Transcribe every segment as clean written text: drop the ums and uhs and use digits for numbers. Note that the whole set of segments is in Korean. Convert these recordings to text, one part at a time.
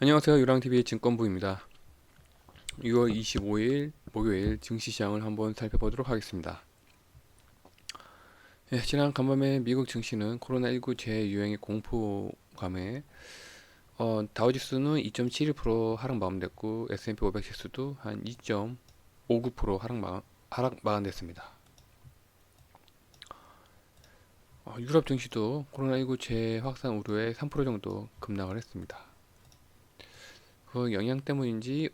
안녕하세요. 유랑TV의 증권부입니다. 6월 25일 목요일 증시시장을 한번 살펴보도록 하겠습니다. 지난 간밤에 미국 증시는 코로나19 재유행의 공포감에 다우지수는 2.71% 하락 마감됐고 S&P 500 지수도 한 2.59% 하락 마감됐습니다. 유럽 증시도 코로나19 재확산 우려에 3% 정도 급락을 했습니다. 그 영향 때문인지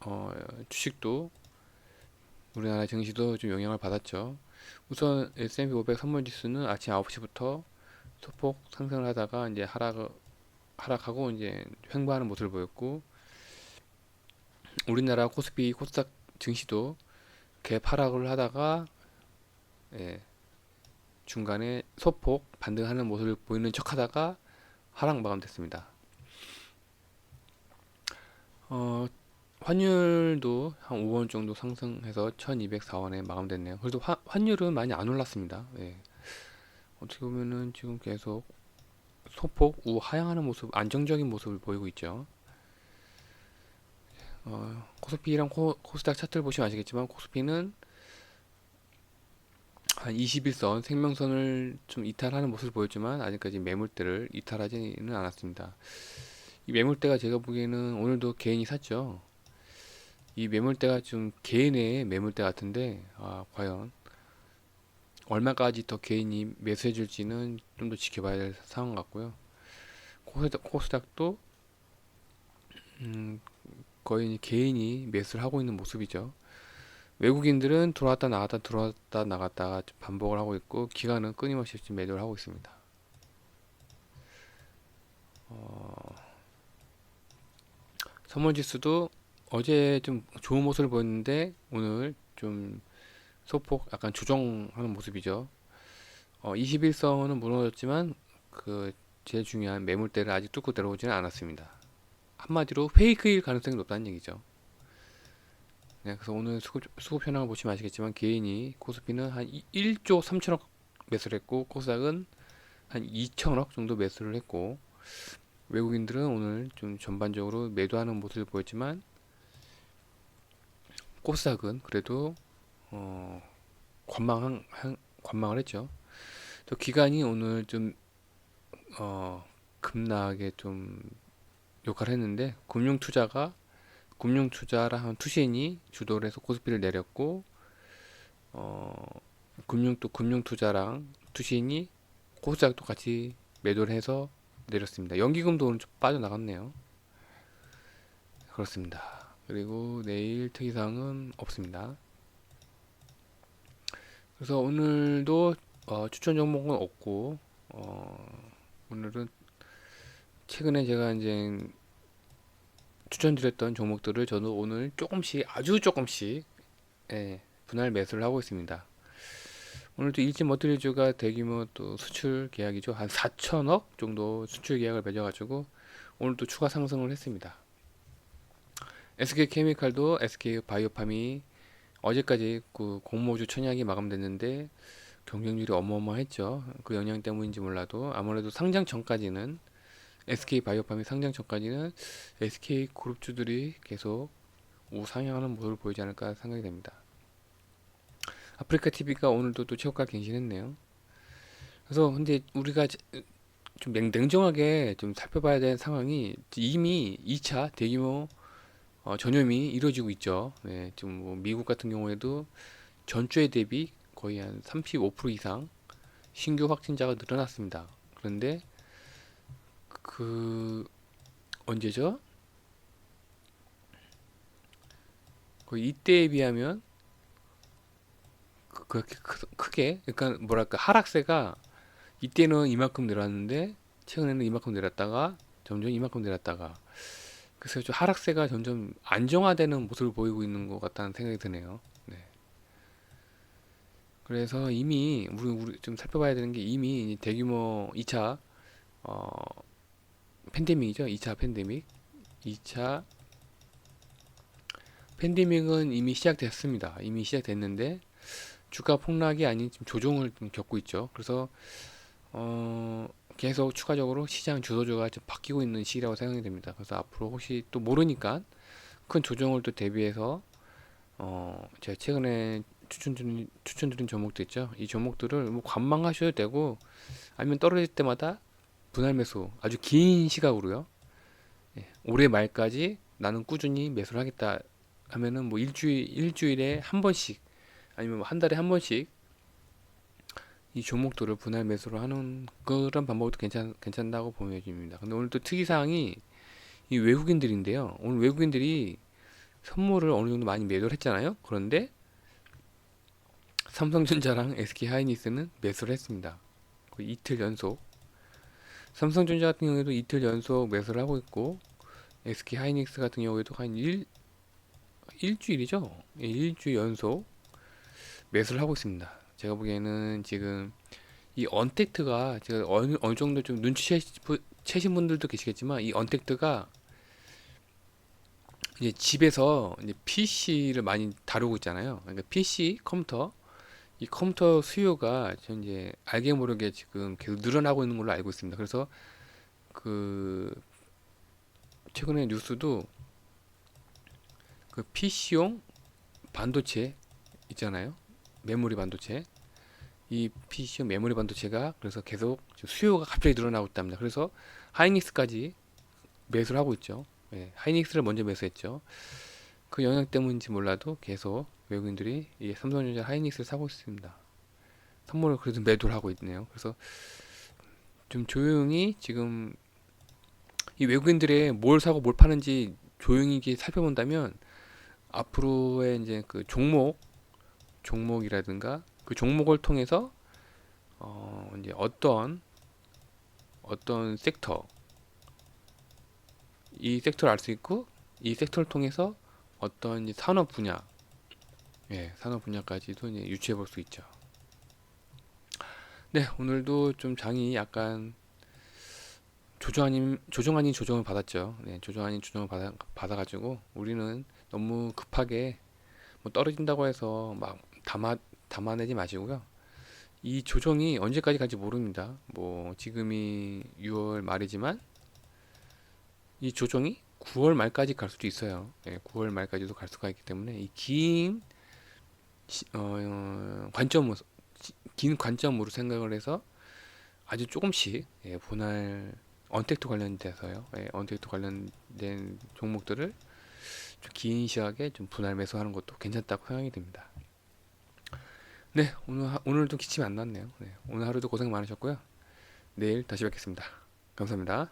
어, 주식도 우리나라 증시도 좀 영향을 받았죠. 우선 S&P 500 선물지수는 아침 9시부터 소폭 상승을 하다가 이제 하락하고 이제 횡보하는 모습을 보였고, 우리나라 코스피 코스닥 증시도 갭 하락을 하다가 예, 중간에 소폭 반등하는 모습을 보이는 척하다가 하락 마감됐습니다. 어, 환율도 한 5원 정도 상승해서 1204원에 마감됐네요. 그래도 환율은 많이 안 올랐습니다. 어떻게 보면은 지금 계속 소폭 우하향하는 모습, 안정적인 모습을 보이고 있죠. 코스피랑 코스닥 차트를 보시면 아시겠지만 코스피는 한 21선 생명선을 좀 이탈하는 모습을 보였지만 아직까지 매물대를 이탈하지는 않았습니다. 이 매물대가 제가 보기에는 오늘도 개인이 샀죠. 이 매물대가 좀 개인의 매물대 같은데 과연 얼마까지 더 개인이 매수해 줄지는 좀 더 지켜봐야 될 상황 같고요. 코스닥도 음, 거의 개인이 매수를 하고 있는 모습이죠. 외국인들은 들어왔다 나갔다 들어왔다 나갔다가 반복을 하고 있고 기관은 끊임없이 지금 매도를 하고 있습니다. 선물지수도 어제 좀 좋은 모습을 보였는데 오늘 좀 소폭 약간 조정하는 모습이죠. 21선은 무너졌지만 그 제일 중요한 매물대를 아직 뚫고 내려오지는 않았습니다. 한마디로 페이크일 가능성이 높다는 얘기죠. 네, 그래서 오늘 수급 현황을 보시면 아시겠지만 개인이 코스피는 한 1조 3천억 매수를 했고 코스닥은 한 2천억 정도 매수를 했고 외국인들은 오늘 좀 전반적으로 매도하는 모습을 보였지만 코스닥은 그래도 어, 관망을 했죠. 또 기관이 오늘 좀 급락에 좀 역할을 했는데 금융투자라 한 투신이 주도를 해서 코스피를 내렸고 어, 금융투자랑 투신이 코스닥도 같이 매도를 해서 내렸습니다. 연기금도 오늘 좀 빠져나갔네요. 그렇습니다. 그리고 내일 특이사항은 없습니다. 그래서 오늘도 추천 종목은 없고 오늘은 최근에 제가 이제 추천드렸던 종목들을 저도 오늘 조금씩 아주 조금씩 분할 매수를 하고 있습니다. 오늘도 일지머티리얼즈가 대규모 또 수출 계약이죠. 한 4천억 정도 수출 계약을 맺어가지고 오늘도 추가 상승을 했습니다. SK케미칼도 SK바이오팜이 어제까지 그 공모주 청약이 마감됐는데 경쟁률이 어마어마했죠. 그 영향 때문인지 몰라도 아무래도 상장 전까지는 SK바이오팜이 상장 전까지는 SK그룹주들이 계속 우상향하는 모습을 보이지 않을까 생각이 됩니다. 아프리카 TV가 오늘도 또 최고가 갱신했네요. 그래서 근데 우리가 좀 냉정하게 좀 살펴봐야 되는 상황이 이미 2차 대규모 전염이 이루어지고 있죠. 네, 지금 뭐 미국 같은 경우에도 전주에 대비 거의 한 35% 이상 신규 확진자가 늘어났습니다. 그런데 그 언제죠? 거의 이때에 비하면 그렇게 크게 그러니까 뭐랄까 하락세가 이때는 이만큼 내렸는데 최근에는 이만큼 내렸다가 점점 이만큼 내렸다가 그래서 좀 하락세가 점점 안정화되는 모습을 보이고 있는 것 같다는 생각이 드네요. 네. 그래서 이미 우리 좀 살펴봐야 되는 게 이미 대규모 2차 어, 팬데믹이죠. 2차 팬데믹. 2차 팬데믹은 이미 시작됐습니다. 이미 시작됐는데 주가 폭락이 아닌 지금 조정을 좀 겪고 있죠. 그래서 계속 추가적으로 시장 주도주가 좀 바뀌고 있는 시기라고 생각이 됩니다. 그래서 앞으로 혹시 또 모르니까 큰 조정을 또 대비해서 제가 최근에 추천드린 종목들 있죠. 이 종목들을 뭐 관망하셔도 되고 아니면 떨어질 때마다 분할 매수 아주 긴 시각으로요. 예, 올해 말까지 나는 꾸준히 매수를 하겠다 하면은 뭐 일주일에 한 번씩 아니면 뭐 한 달에 한 번씩 이 종목들을 분할 매수를 하는 그런 방법도 괜찮다고 보여집니다. 근데 오늘 또 특이사항이 이 외국인들인데요. 오늘 외국인들이 선물을 어느 정도 많이 매도를 했잖아요. 그런데 삼성전자랑 SK하이닉스는 매수를 했습니다. 거의 이틀 연속. 삼성전자 같은 경우에도 이틀 연속 매수를 하고 있고 SK하이닉스 같은 경우에도 한 일주일이죠. 예, 일주일 연속 매수를 하고 있습니다. 제가 보기에는 지금 이 언택트가 제가 어느 정도 좀 눈치채신 분들도 계시겠지만 이 언택트가 이제 집에서 이제 PC를 많이 다루고 있잖아요. 그러니까 PC 컴퓨터 이 컴퓨터 수요가 이제 알게 모르게 지금 계속 늘어나고 있는 걸로 알고 있습니다. 그래서 그 최근에 뉴스도 그 PC용 반도체 있잖아요. 메모리 반도체. 이 PC용 메모리 반도체가 그래서 계속 수요가 갑자기 늘어나고 있답니다. 그래서 하이닉스까지 매수를 하고 있죠. 예, 하이닉스를 먼저 매수했죠. 그 영향 때문인지 몰라도 계속 외국인들이 이 삼성전자 하이닉스를 사고 있습니다. 선물을 그래도 매도를 하고 있네요. 그래서 좀 조용히 지금 이 외국인들의 뭘 사고 뭘 파는지 조용히 이렇게 살펴본다면 앞으로의 이제 그 종목이라든가 그 종목을 통해서 이제 어떤 섹터 이 섹터를 알 수 있고 이 섹터를 통해서 어떤 이제 산업 분야 산업 분야까지도 이제 유추해 볼 수 있죠. 네, 오늘도 좀 장이 약간 조정 아닌 조정을 받았죠. 네, 조정 아닌 조정을 받아가지고 우리는 너무 급하게 뭐 떨어진다고 해서 막 담아내지 마시고요. 이 조정이 언제까지 갈지 모릅니다. 뭐 지금이 6월 말이지만 이 조정이 9월 말까지 갈 수도 있어요. 예, 9월 말까지도 갈 수가 있기 때문에 이 관점으로 긴 관점으로 생각을 해서 아주 조금씩 분할 언택트 관련돼서요. 언택트 관련된 종목들을 좀 긴 시각에 좀 분할 매수하는 것도 괜찮다고 생각이 됩니다. 네, 오늘도 기침이 안 났네요. 네, 오늘 하루도 고생 많으셨고요. 내일 다시 뵙겠습니다. 감사합니다.